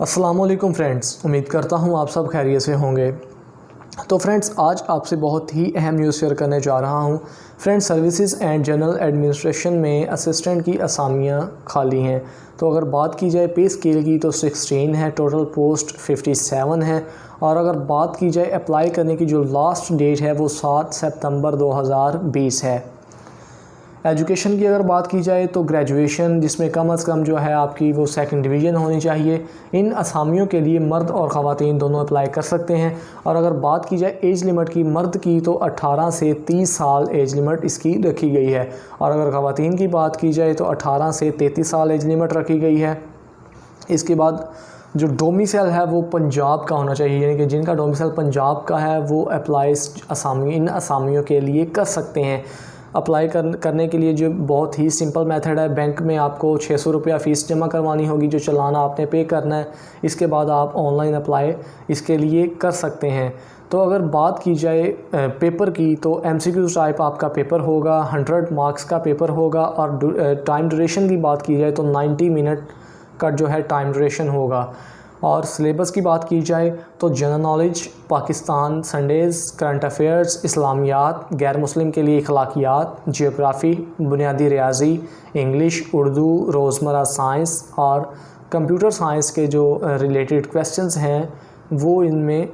अस्सलामुअलैकुम फ्रेंड्स, उम्मीद करता हूँ आप सब खैरियत से होंगे। तो फ्रेंड्स, आज आपसे बहुत ही अहम न्यूज़ शेयर करने जा रहा हूँ। Friends, services and general administration में असिस्टेंट की असामियाँ खाली हैं। तो अगर बात की जाए पे स्केल की तो 16 है, टोटल पोस्ट 57 है। और अगर बात की जाए अप्लाई करने की जो लास्ट डेट है वो 7 सितंबर 2020 है। एजुकेशन की अगर बात की जाए तो ग्रेजुएशन, जिसमें कम से कम जो है आपकी वो सेकंड डिवीज़न होनी चाहिए। इन असामियों के लिए मर्द और ख़वातीन दोनों अप्लाई कर सकते हैं। और अगर बात की जाए एज लिमिट की मर्द की तो 18 से 30 साल एज लिमिट इसकी रखी गई है। और अगर ख़वातीन की बात की जाए तो 18 से 33 साल एज लिमिट रखी गई है। इसके बाद जो डोमिसाइल है वो पंजाब का होना चाहिए, यानी कि जिनका डोमिसाइल पंजाब का है वो अप्लाई इन असामियों के लिए कर सकते हैं। अप्लाई करने के लिए जो बहुत ही सिंपल मेथड है, बैंक में आपको 600 रुपया फ़ीस जमा करवानी होगी, जो चालान आपने पे करना है। इसके बाद आप ऑनलाइन अप्लाई इसके लिए कर सकते हैं। तो अगर बात की जाए पेपर की तो MCQ टाइप आपका पेपर होगा, 100 मार्क्स का पेपर होगा। और टाइम ड्यूरेशन की बात की जाए तो 90 मिनट का जो है टाइम ड्यूरेशन होगा। और सिलेबस की बात की जाए तो general knowledge, Pakistan, studies, current affairs, Islamiat, गैर मुस्लिम के लिए अखलाकियात, जियोग्राफ़ी, बुनियादी रियाजी, इंग्लिश, उर्दू, रोज़मर्रा साइंस और कंप्यूटर साइंस के जो रिलेटेड क्वेश्चंस हैं वो इनमें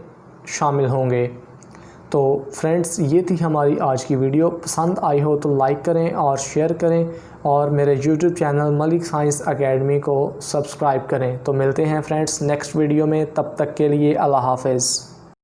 शामिल होंगे। तो फ्रेंड्स, ये थी हमारी आज की वीडियो। पसंद आई हो तो लाइक करें और शेयर करें, और मेरे YouTube channel Malik science academy को सब्सक्राइब करें। तो मिलते हैं फ्रेंड्स नेक्स्ट वीडियो में, तब तक के लिए अल्लाह हाफ़िज़।